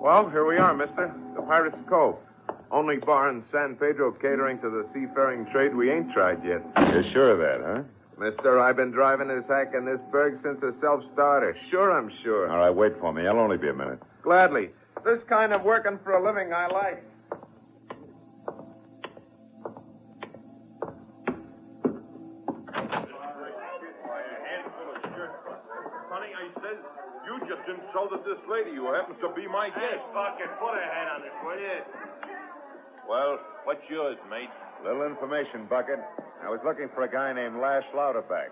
Well, here we are, mister. The Pirate's Cove. Only bar in San Pedro catering to the seafaring trade we ain't tried yet. You're sure of that, huh? Mister, I've been driving this hack in this burg since a self-starter. Sure, I'm sure. All right, wait for me. I'll only be a minute. Gladly. This kind of working for a living I like. Sonny, I said, you just insulted this lady who happens to be my guest. Bucket, put a hand on this, will you? Well, what's yours, mate? Little information, Bucket. I was looking for a guy named Lash Louderback.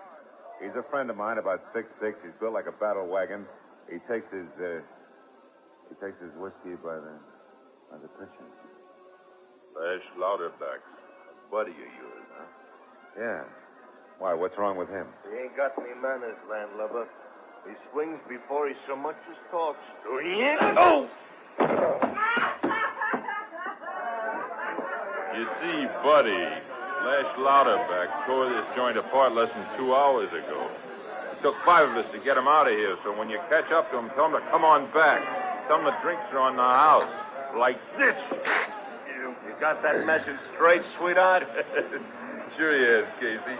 He's a friend of mine, about 6'6". He's built like a battle wagon. He takes his whiskey by the pitcher. Lash Louderback. A buddy of yours, huh? Yeah. Why, what's wrong with him? He ain't got any manners, landlubber. He swings before he so much as talks. Oh! You see, buddy, Lash Louderback tore this joint apart less than 2 hours ago. It took 5 of us to get him out of here, so when you catch up to him, tell him to come on back. Tell him the drinks are on the house. Like this. You got that message straight, sweetheart? Sure he is, Casey.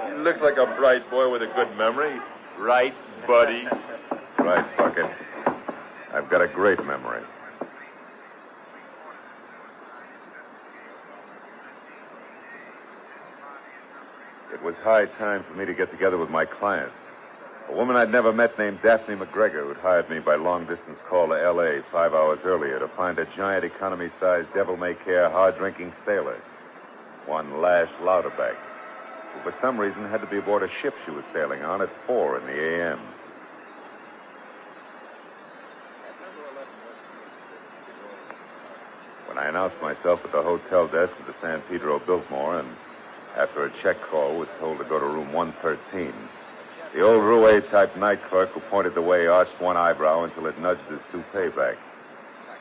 He looks like a bright boy with a good memory. Right, buddy? Right, Bucket. I've got a great memory. It was high time for me to get together with my client. A woman I'd never met named Daphne McGregor, who'd hired me by long-distance call to L.A. 5 hours earlier to find a giant economy-sized, devil-may-care, hard-drinking sailor. One Lash Louderback, who for some reason had to be aboard a ship she was sailing on at 4 in the a.m. When I announced myself at the hotel desk at the San Pedro Biltmore and after a check call was told to go to room 113, the old roue-type night clerk who pointed the way arched one eyebrow until it nudged his toupee back.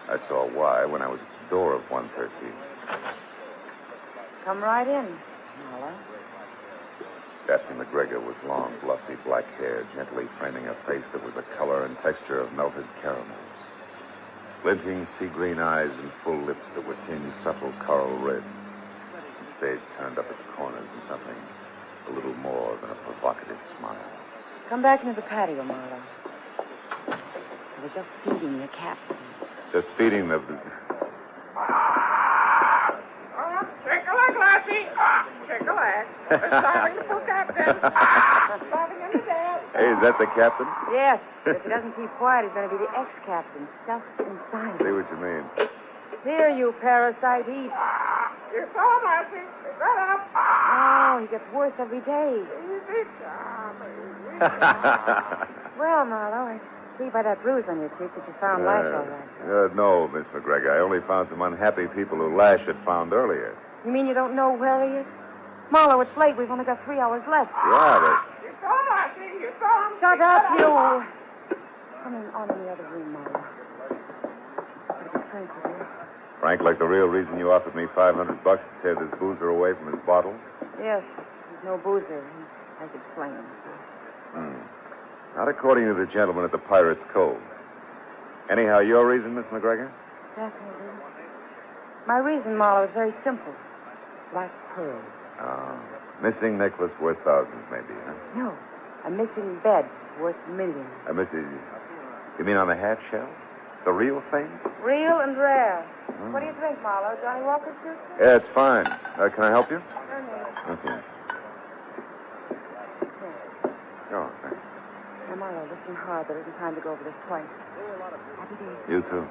I saw why when I was at the door of 113. Come right in, Marlowe. Daphne McGregor was long, bluffy black hair, gently framing a face that was the color and texture of melted caramels. Glinting sea-green eyes and full lips that were tinged subtle coral red. Instead, turned up at the corners in something a little more than a provocative smile. Come back into the patio, Marlowe. I was just feeding your captain. Just feeding the... Chick-a-lack, lassie. Chick-a-lack. Starving the poor captain. Starving in the dead. Hey, is that the captain? Yes, but if he doesn't keep quiet, he's going to be the ex-captain, stuffed inside. See what you mean. Here, you parasite, eat. You saw him, lassie. Pick that up. Oh, he gets worse every day. Easy. Well, Marlowe, I see by that bruise on your cheek that you found Lash all right. No, Miss McGregor. I only found some unhappy people who Lash had found earlier. You mean you don't know where he is? Marlowe, it's late. We've only got 3 hours left. Yeah, but... You saw him, lassie. You saw him. Shut up, you. Come on in the other room, Marlowe. Frank with you. Frank, like the real reason you offered me $500 to tear this boozer away from his bottle? Yes, he's no boozer. He has explained. Not according to the gentleman at the Pirate's Cove. Anyhow, your reason, Miss McGregor? Definitely. My reason, Marlowe, is very simple. Black pearl. Oh. Missing necklace worth thousands, maybe, huh? No. A missing bed worth millions. You mean on the half shell? The real thing? Real and rare. What do you drink, Marlowe? Johnny Walker's juice? Yeah, it's fine. Can I help you? Okay. Oh, thanks. Now, Marlowe, listen hard. There isn't time to go over this twice. Happy days. You too.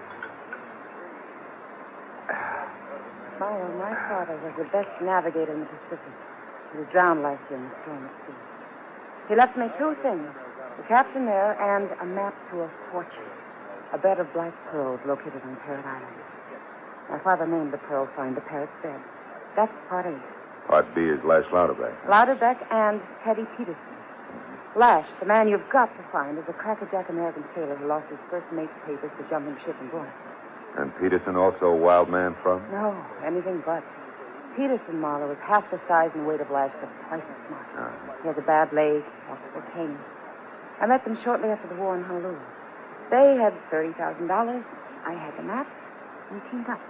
Marlowe, my father was the best navigator in the Pacific. He was drowned last year in the storm at sea. He left me 2 things. The captain there and a map to a fortune. A bed of black pearls located on Parrot Island. My father named the pearl find the Parrot's bed. That's part A. Part B is Lash Louderback. Louderback and Teddy Peterson. Lash, the man you've got to find, is a crackerjack American sailor who lost his first mate's papers to jumping ship and going. And Peterson also a wild man from? No, anything but. Peterson, Marlowe, is half the size and weight of Lash, but twice as smart. He has a bad leg, walks with a cane. I met them shortly after the war in Honolulu. They had $30,000. I had the map. We teamed up.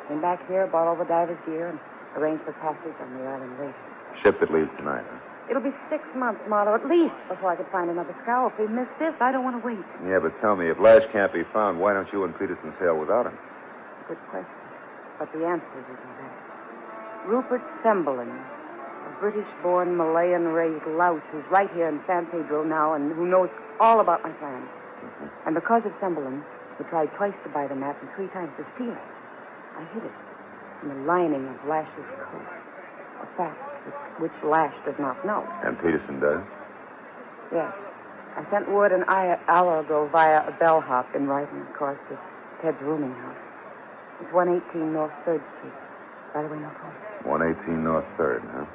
Came back here, bought all the diver's gear, and arranged for passage on the island later. Ship that leaves tonight, huh? It'll be 6 months, Marlowe, at least, before I can find another scow. If we miss this, I don't want to wait. Yeah, but tell me, if Lash can't be found, why don't you and Peterson sail without him? Good question. But the answer is in that. Rupert Semberlin, a British-born, Malayan-raised louse who's right here in San Pedro now and who knows all about my plans. And because of Semberlin, we tried twice to buy the map and 3 times to steal it. I hid it in the lining of Lash's coat. A fact which Lash does not know. And Peterson does? Yes. I sent word an hour ago via a bellhop in writing, of course, to Ted's rooming house. It's 118 North 3rd Street. By the way, no phone. 118 North 3rd, huh?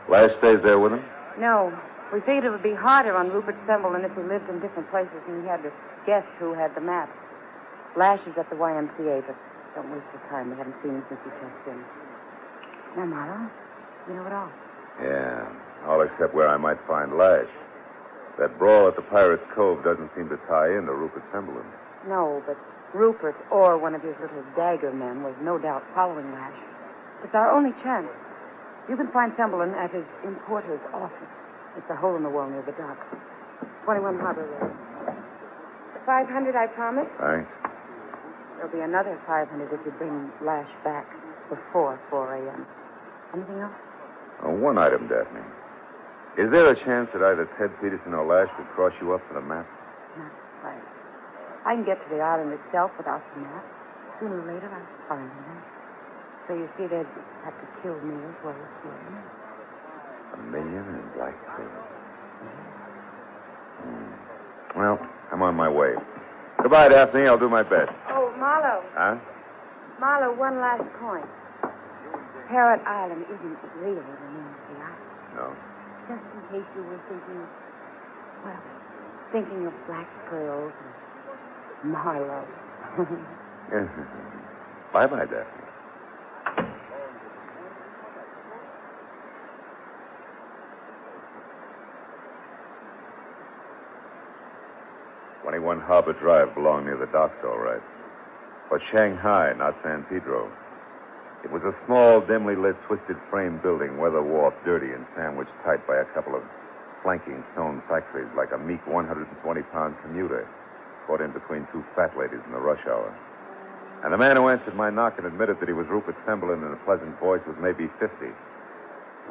Lash stays there with him? No. We figured it would be harder on Rupert Semberlin if we lived in different places and he had to guess who had the map. Lash is at the YMCA, but don't waste your time. We haven't seen him since he checked in. Now, Marlowe, you know it all. Yeah, all except where I might find Lash. That brawl at the Pirate's Cove doesn't seem to tie into Rupert Semberlin. No, but Rupert or one of his little dagger men was no doubt following Lash. It's our only chance. You can find Semberlin at his importer's office. It's a hole in the wall near the dock. 21 Harbor Road. 500, I promise. Thanks. There'll be another 500 if you bring Lash back before 4 a.m. Anything else? Oh, one item, Daphne. Is there a chance that either Ted Peterson or Lash could cross you up for the map? Not quite. I can get to the island itself without the map. Sooner or later, I'll find him there. So you see, they'd have to kill me as well as kill him. $1 million in black silver. Well, I'm on my way. Goodbye, Daphne. I'll do my best. Oh, Marlowe. Huh? Marlowe, one last point. Parrot Island isn't really the name of the island. No. Just in case you were thinking of black pearls and Marlowe. Bye-bye, Daphne. "21 Harbor Drive belonged near the docks, all right. But Shanghai, not San Pedro. It was a small, dimly lit, twisted frame building, weather-warped, dirty, and sandwiched tight by a couple of flanking stone factories like a meek 120-pound commuter caught in between 2 fat ladies in the rush hour. And the man who answered my knock and admitted that he was Rupert Semberlin in a pleasant voice was maybe 50.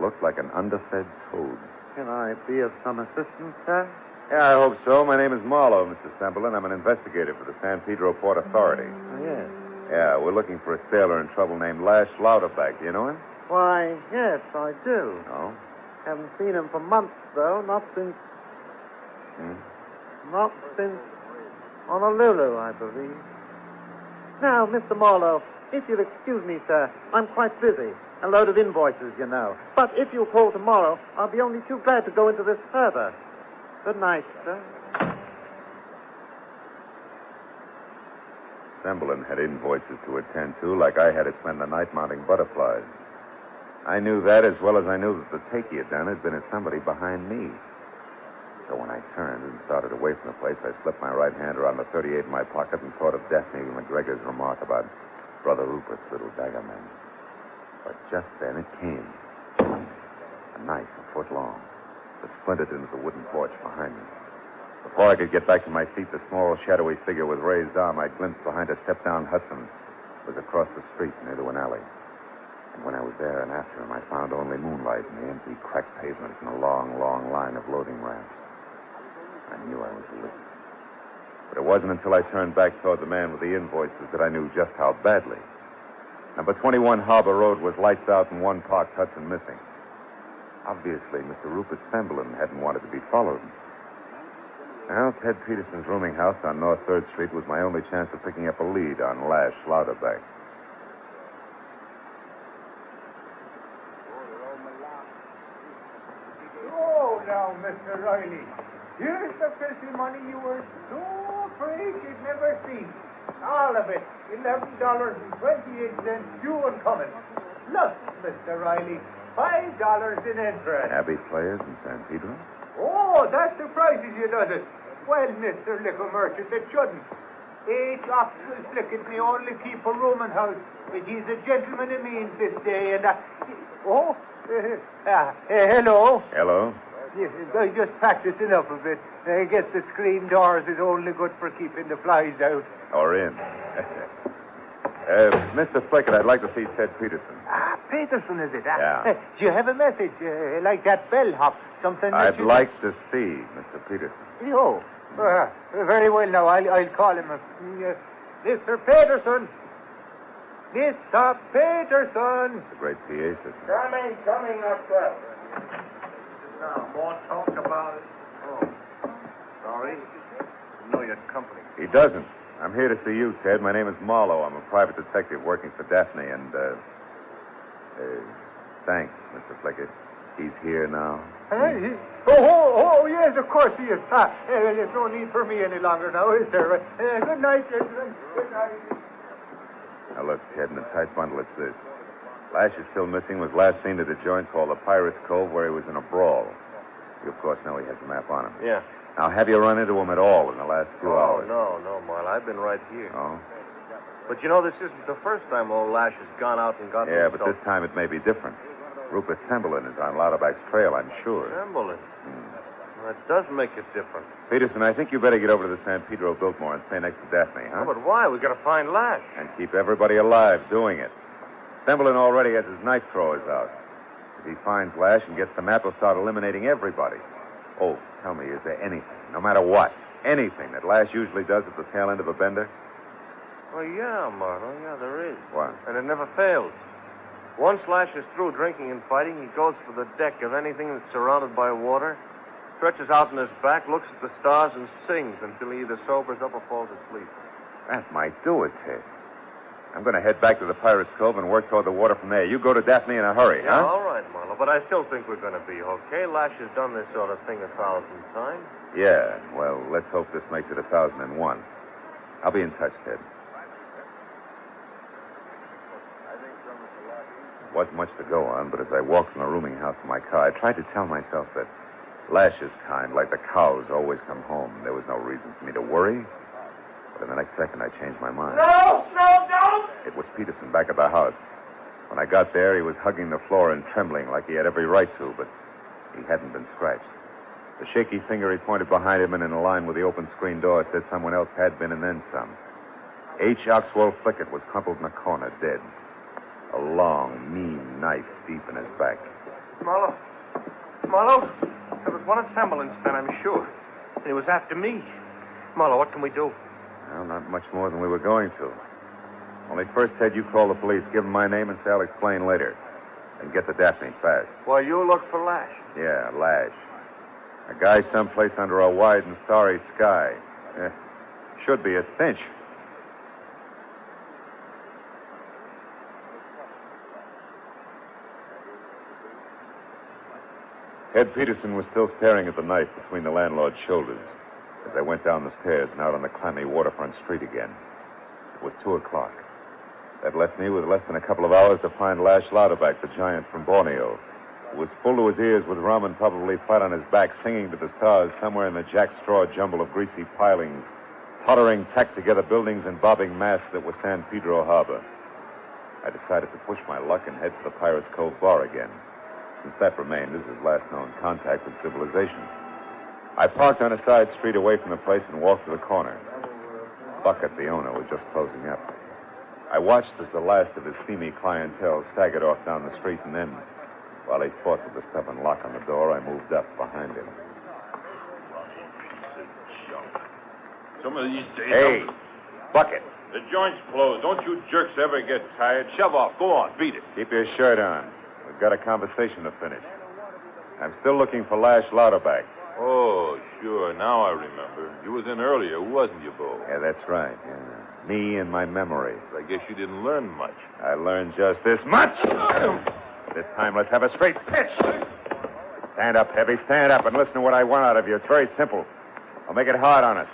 Looked like an underfed toad. Can I be of some assistance, sir? Yeah, I hope so. My name is Marlowe, Mr. Semberlin. I'm an investigator for the San Pedro Port Authority. Oh, yes. Yeah, we're looking for a sailor in trouble named Lash Louderback. Do you know him? Why, yes, I do. No. Haven't seen him for months, though. Not since Honolulu, I believe. Now, Mr. Marlowe, if you'll excuse me, sir, I'm quite busy. A load of invoices, you know. But if you'll call tomorrow, I'll be only too glad to go into this further. Good night, sir. Semberlin had invoices to attend to, like I had to spend the night mounting butterflies. I knew that as well as I knew that the take he had done had been at somebody behind me. So when I turned and started away from the place, I slipped my right hand around the .38 in my pocket and thought of Daphne McGregor's remark about Brother Rupert's little dagger man. But just then it came. A knife a foot long that splintered into the wooden porch behind me. Before I could get back to my feet, the small, shadowy figure with raised arm I glimpsed behind a step-down Hudson was across the street near to an alley. And when I was there and after him, I found only moonlight and the empty, cracked pavement and a long, long line of loading ramps. I knew I was licked. But it wasn't until I turned back toward the man with the invoices that I knew just how badly. Number 21 Harbor Road was lights out and 1 parked Hudson missing. Obviously, Mr. Rupert Semberlin hadn't wanted to be followed. Well, Ted Peterson's rooming house on North 3rd Street was my only chance of picking up a lead on Lash Louderback. Oh, now, Mr. Riley, here's the filthy money you were so afraid you'd never seen. All of it, $11.28 due and coming. Look, Mr. Riley, $5 in interest. Abbey players in San Pedro? Oh, that surprises you, does it? Well, Mr. Liquor Merchant, it shouldn't. 8 Oxford Flickett, me only keep a rooming house. But he's a gentleman of means this day, and hello. Hello. Yes, I just practicing up a bit. I guess the screen doors is only good for keeping the flies out. Or in. Mr. Flickett, I'd like to see Ted Peterson. Peterson, is it? Yeah. Do you have a message? Like that bellhop? Something that I'd like to see Mr. Peterson. Oh, very well now. I'll call him. Mr. Peterson! Mr. Peterson! It's a great PA system. Coming up, sir. Now, more talk about it. Oh, sorry. Didn't know you had company. He doesn't. I'm here to see you, Ted. My name is Marlowe. I'm a private detective working for Daphne, and, thanks, Mr. Flickett. He's here now. Yes, of course he is. There's no need for me any longer now, is there? Good night, gentlemen. Good night. Now, look, Ted, in a tight bundle, it's this. Lash is still missing, was last seen at a joint called the Pirate's Cove where he was in a brawl. You, of course, know he has a map on him. Yeah. Now, have you run into him at all in the last 2 hours? No, Marlowe. I've been right here. Oh? But you know, this isn't the first time old Lash has gone out and gotten Yeah, himself. but this time it may be different. Rupert Semberlin is on Lauterback's trail, I'm sure. Semberlin? That does make it different. Peterson, I think you better get over to the San Pedro Biltmore and stay next to Daphne, huh? Oh, but why? We got to find Lash. And keep everybody alive doing it. Semberlin already has his knife throwers out. If he finds Lash and gets the map, he'll start eliminating everybody. Oh, tell me, is there anything, no matter what, anything that Lash usually does at the tail end of a bender? Well, yeah, Marlowe. Yeah, there is. What? And it never fails. Once Lash is through drinking and fighting, he goes for the deck of anything that's surrounded by water, stretches out on his back, looks at the stars, and sings until he either sobers up or falls asleep. That might do it, Ted. I'm going to head back to the Pirate's Cove and work toward the water from there. You go to Daphne in a hurry, Yeah, huh? all right, Marlowe, but I still think we're going to be okay. Lash has done this sort of thing 1,000 times. Yeah, well, let's hope this makes it 1,001. I'll be in touch, Ted. Wasn't much to go on, but as I walked from the rooming house to my car, I tried to tell myself that Lash's kind, like the cows, always come home. There was no reason for me to worry. But in the next second, I changed my mind. No, don't! It was Peterson back at the house. When I got there, he was hugging the floor and trembling like he had every right to, but he hadn't been scratched. The shaky finger he pointed behind him and in a line with the open screen door said someone else had been and then some. H. Oxwell Flickett was crumpled in a corner, dead. A long, mean knife deep in his back. Marlowe, there was one at Semberlin's then, I'm sure. And he was after me. Marlowe, what can we do? Well, not much more than we were going to. Only first, Ted, you call the police, give them my name, and say I'll explain later. And get to Daphne fast. Well, you look for Lash. Yeah, Lash. A guy someplace under a wide and starry sky. Should be a cinch. Ed Peterson was still staring at the knife between the landlord's shoulders as I went down the stairs and out on the clammy waterfront street again. It was 2 o'clock. That left me with less than a couple of hours to find Lash Lauterback, the giant from Borneo, who was full to his ears with rum and probably flat on his back, singing to the stars somewhere in the jackstraw jumble of greasy pilings, tottering, tacked-together buildings and bobbing masts that were San Pedro Harbor. I decided to push my luck and head for the Pirate's Cove bar again, since that remained as his last known contact with civilization. I parked on a side street away from the place and walked to the corner. Bucket, the owner, was just closing up. I watched as the last of his seamy clientele staggered off down the street, and then, while he fought with the stubborn lock on the door, I moved up behind him. Some of these days... Hey, Bucket. The joint's closed. Don't you jerks ever get tired? Shove off. Go on. Beat it. Keep your shirt on. We've got a conversation to finish. I'm still looking for Lash Lauterback. Oh, sure. Now I remember. You was in earlier, wasn't you, Bo? Yeah, that's right. Yeah. Me and my memory. I guess you didn't learn much. I learned just this much. This time, let's have a straight pitch. Stand up, Heavy. Stand up and listen to what I want out of you. It's very simple. I'll make it hard on us.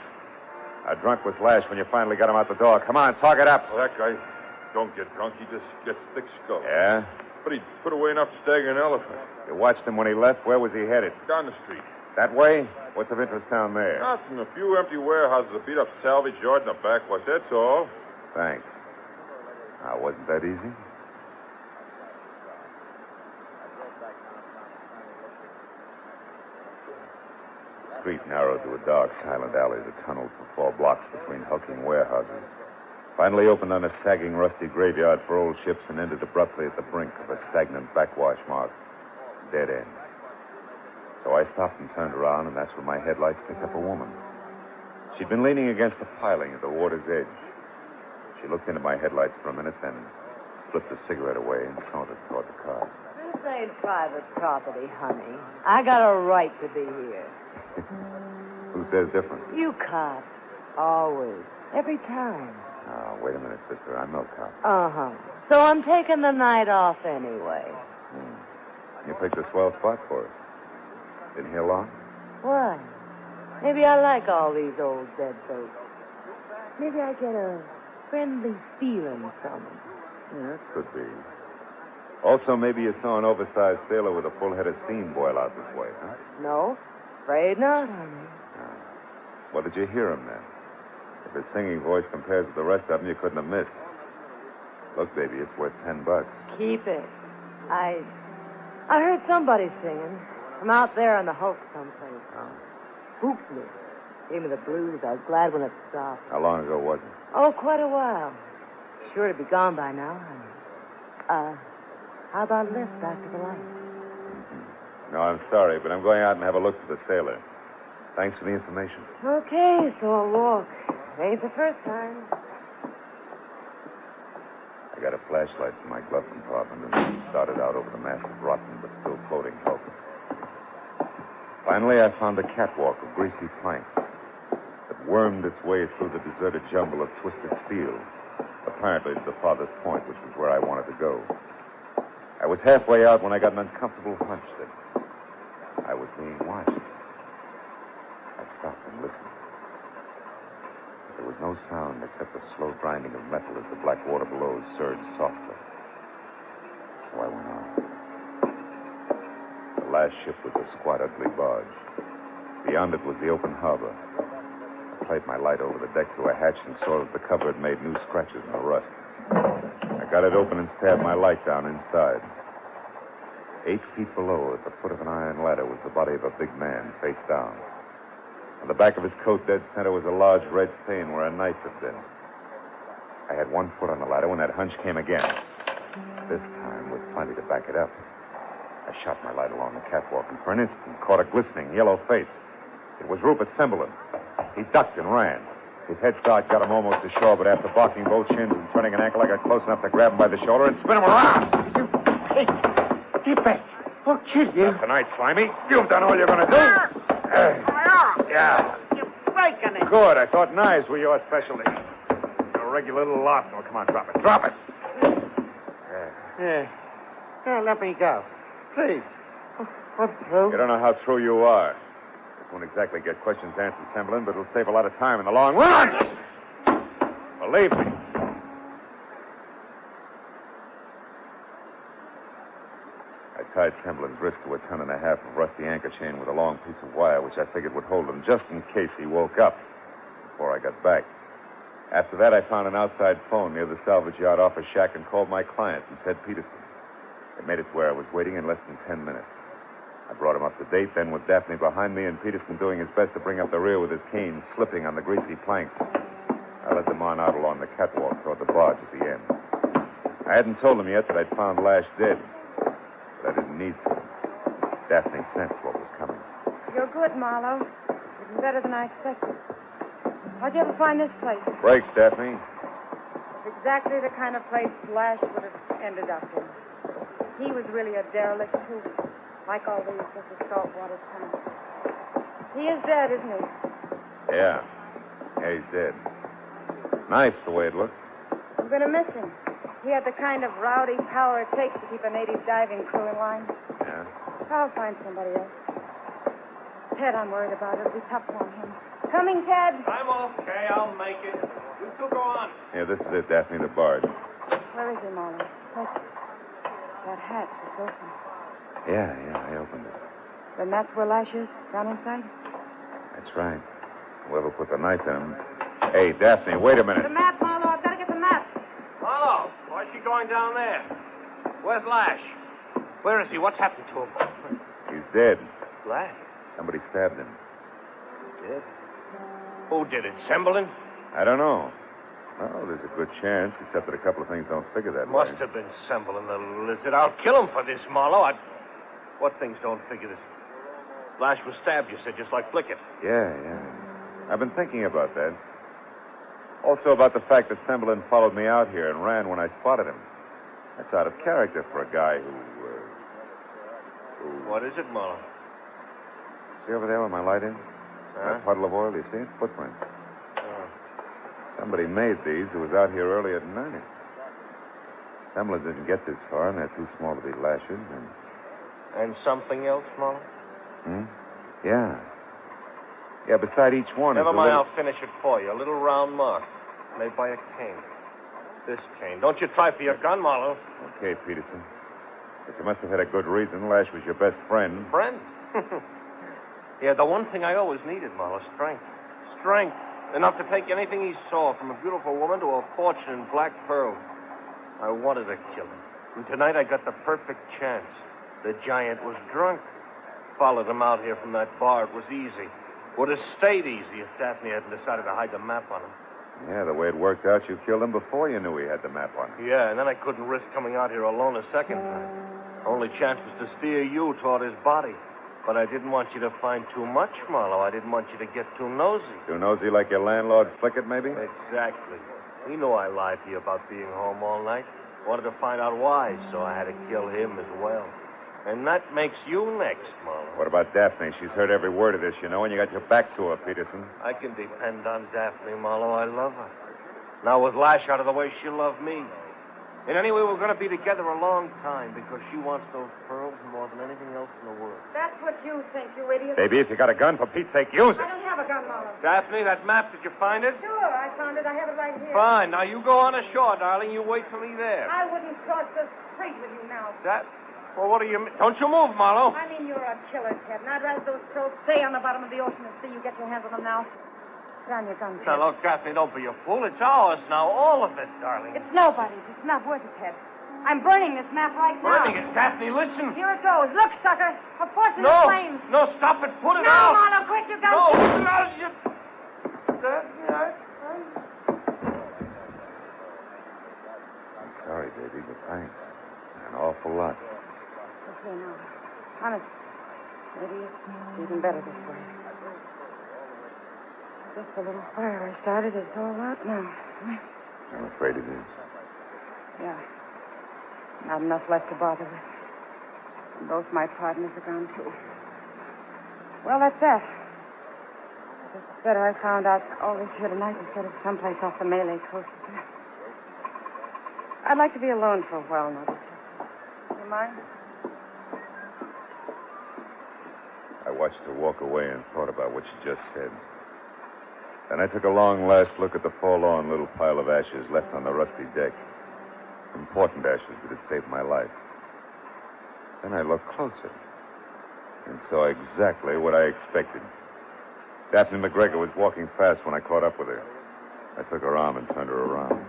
How drunk was Lash when you finally got him out the door? Come on, talk it up. Well, that guy don't get drunk. He just gets thick-skulled. Yeah? But he put away enough to stagger an elephant. You watched him when he left. Where was he headed? Down the street. That way? What's of interest down there? Nothing. A few empty warehouses, a beat-up salvage yard in the backwash. That's all. Thanks. Now, wasn't that easy? The street narrowed to a dark, silent alley that tunneled for 4 blocks between hulking warehouses. Finally opened on a sagging, rusty graveyard for old ships and ended abruptly at the brink of a stagnant backwash marked dead end. So I stopped and turned around, and that's when my headlights picked up a woman. She'd been leaning against the piling at the water's edge. She looked into my headlights for a minute, then flipped the cigarette away and sauntered toward the car. This ain't private property, honey. I got a right to be here. Who says different? You cops. Always. Every time. Oh, wait a minute, sister. I'm no cop. Uh-huh. So I'm taking the night off anyway. You picked a swell spot for us. Been here long? Why? Maybe I like all these old dead folks. Maybe I get a friendly feeling from them. Yeah, it could be. Also, maybe you saw an oversized sailor with a full head of steam boil out this way, huh? No, afraid not, honey. Well, did you hear him then? If his singing voice compares with the rest of them, you couldn't have missed. Look, baby, it's worth $10. Keep it. I heard somebody singing from out there on the hulk someplace. Oh. Spooked me. Gave me the blues. I was glad when it stopped. How long ago was it? Oh, quite a while. Sure to be gone by now, honey. How about a lift back to the light? Mm-hmm. No, I'm sorry, but I'm going out and have a look for the sailor. Thanks for the information. Okay, so I'll walk. Ain't the first time. I got a flashlight from my glove compartment and started out over the massive, rotten, but still floating hulks. Finally, I found a catwalk of greasy planks that wormed its way through the deserted jumble of twisted steel, apparently to the farthest point, which was where I wanted to go. I was halfway out when I got an uncomfortable hunch that I was being watched. I stopped and listened. There was no sound except the slow grinding of metal as the black water below surged softly. So I went on. The last ship was a squat, ugly barge. Beyond it was the open harbor. I played my light over the deck through a hatch and saw that the cover had made new scratches in the rust. I got it open and stabbed my light down inside. 8 feet below, at the foot of an iron ladder, was the body of a big man, face down. On the back of his coat, dead center, was a large red stain where a knife had been. I had 1 foot on the ladder when that hunch came again. This time, with plenty to back it up. I shot my light along the catwalk and for an instant caught a glistening yellow face. It was Rupert Cimberlin. He ducked and ran. His head start got him almost ashore, but after barking both shins and turning an ankle, I got close enough to grab him by the shoulder and spin him around. Hey, get back. I'll kill you. Not tonight, Slimy. You've done all you're going to do. Yeah. You're breaking it. Good. I thought knives were your specialty. You're a regular little loss. Oh, come on, drop it. Drop it. Yeah, let me go. Please. I'm through. You don't know how true you are. This won't exactly get questions answered, Cimberlin, but it'll save a lot of time in the long run. Believe me. I tied Cimberlin's wrist to a 1.5 tons of rusty anchor chain with a long piece of wire, which I figured would hold him just in case he woke up before I got back. After that, I found an outside phone near the salvage yard office shack and called my client, Ted Peterson. It made it to where I was waiting in less than 10 minutes. I brought him up to date, then with Daphne behind me and Peterson doing his best to bring up the rear with his cane, slipping on the greasy planks. I led them on out along the catwalk toward the barge at the end. I hadn't told them yet that I'd found Lash dead, but I didn't need to. Daphne sensed what was coming. You're good, Marlowe. Even better than I expected. How'd you ever find this place? Brakes, Daphne. It's exactly the kind of place Lash would have ended up in. He was really a derelict, too. Like all these little saltwater tanks. He is dead, isn't he? Yeah. Yeah, he's dead. Nice the way it looks. I'm going to miss him. He had the kind of rowdy power it takes to keep a native diving crew in line. Yeah? I'll find somebody else. Ted, I'm worried about it. It'll be tough on him. Coming, Ted. I'm okay. I'll make it. You two go on. Yeah, this is it, Daphne, the barge. Where is he, Marlowe? That hatch is open. Yeah, I opened it. Then that's where Lash is, down inside? That's right. Whoever put the knife in him. Hey, Daphne, wait a minute. The map, Marlowe. I've got to get the map. Marlowe, why's she going down there? Where's Lash? Where is he? What's happened to him? He's dead. Lash? Somebody stabbed him. Dead? Who did it? Semblin? I don't know. Well, there's a good chance, except that a couple of things don't figure that way. Must have been Semblin, the lizard. I'll kill him for this, Marlowe. What things don't figure this? Lash was stabbed, you said, just like Flickett. Yeah. I've been thinking about that. Also about the fact that Semblin followed me out here and ran when I spotted him. That's out of character for a guy who... What is it, Marlowe? See over there where my light is? Huh? That puddle of oil, you see it? Footprints. Oh. Somebody made these who was out here earlier tonight. Semblin didn't get this far, and they're too small to be lashes, And something else, Marlowe? Yeah. Yeah, beside each one Never is a mind, little... I'll finish it for you. A little round mark made by a cane. This cane. Don't you try for your gun, Marlowe. Okay, Peterson. But you must have had a good reason. Lash was your best friend. Friend? Yeah, the one thing I always needed, Marlowe, strength. Strength. Enough to take anything he saw, from a beautiful woman to a fortune in black pearls. I wanted to kill him. And tonight I got the perfect chance. The giant was drunk. Followed him out here from that bar. It was easy. Would have stayed easy if Daphne hadn't decided to hide the map on him. Yeah, the way it worked out, you killed him before you knew he had the map on him. Yeah, and then I couldn't risk coming out here alone a second time. Only chance was to steer you toward his body. But I didn't want you to find too much, Marlowe. I didn't want you to get too nosy. Too nosy like your landlord Flickett, maybe? Exactly. He knew I lied to you about being home all night. Wanted to find out why, so I had to kill him as well. And that makes you next, Marlowe. What about Daphne? She's heard every word of this, you know, and you got your back to her, Peterson. I can depend on Daphne, Marlowe. I love her. Now, with Lash out of the way, she'll love me. And anyway, we're going to be together a long time because she wants those pearls more than anything else in the world. That's what you think, you idiot. Baby, if you got a gun, for Pete's sake, use I it. don't have a gun, Marlowe. Daphne, that map, did you find it? Sure, I found it. I have it right here. Fine. Now, you go on ashore, darling. You wait for me there. I wouldn't cross the street with you now. Well, what do you mean? Don't you move, Marlowe. I mean, you're a killer, Ted, and I'd rather those pearls stay on the bottom of the ocean and see you get your hands on them now. Put on your gun, Ted. Now, look, Daphne, don't be a fool. It's ours now, all of it, darling. It's nobody's. It's not worth it, Ted. I'm burning this map right now. Burning it, Daphne, listen. Here it goes. Look, sucker. A fortune No, of flames. no, stop it. Put it No, out. Marlowe, quick, you got No, to. put it out. Daphne, I'm sorry, baby, but thanks. An awful lot. Okay, now. Honest, maybe it's even better this way. Just the little fire I started is all out now. I'm afraid it is. Yeah. Not enough left to bother with. And both my partners are gone, too. Well, that's that. It's better I found out all this here tonight instead of someplace off the Malay coast. I'd like to be alone for a while now. You mind? I watched her walk away and thought about what she just said. Then I took a long last look at the forlorn little pile of ashes left on the rusty deck. Important ashes that had saved my life. Then I looked closer and saw exactly what I expected. Daphne McGregor was walking fast when I caught up with her. I took her arm and turned her around.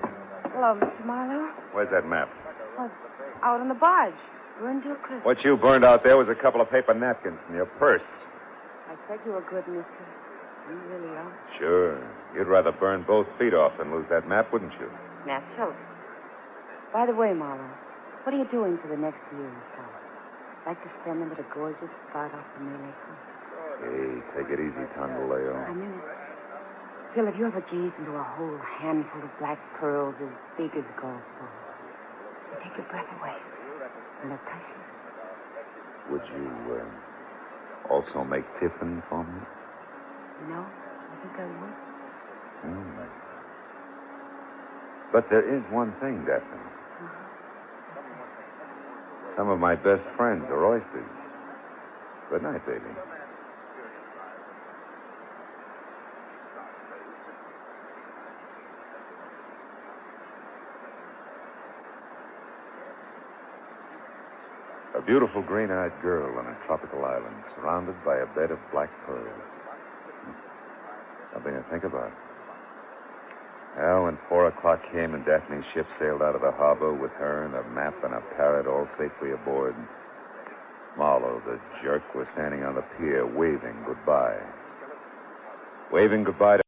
Hello, Mr. Marlowe. Where's that map? Oh, out on the barge. Burned to a crisp. What you burned out there was a couple of paper napkins in your purse. I said you were good, mister. You really are. Sure. You'd rather burn both feet off than lose that map, wouldn't you? Naturally. By the way, Marlowe, what are you doing for the next year or so? Like to spend them at a gorgeous spot off the Malay coast? Hey, take it easy, Tondaleo. I'm in it. Phil, have you ever gazed into a whole handful of black pearls as big as golf balls? They take your breath away. And they'll touch you. Would you also make tiffin for me? No, I think I would. But there is one thing, Daphne. Some of my best friends are oysters. Good night, baby. A beautiful green-eyed girl on a tropical island, surrounded by a bed of black pearls. Something to think about. Well, when 4 o'clock came and Daphne's ship sailed out of the harbor with her and a map and a parrot all safely aboard, Marlowe, the jerk, was standing on the pier waving goodbye. Waving goodbye to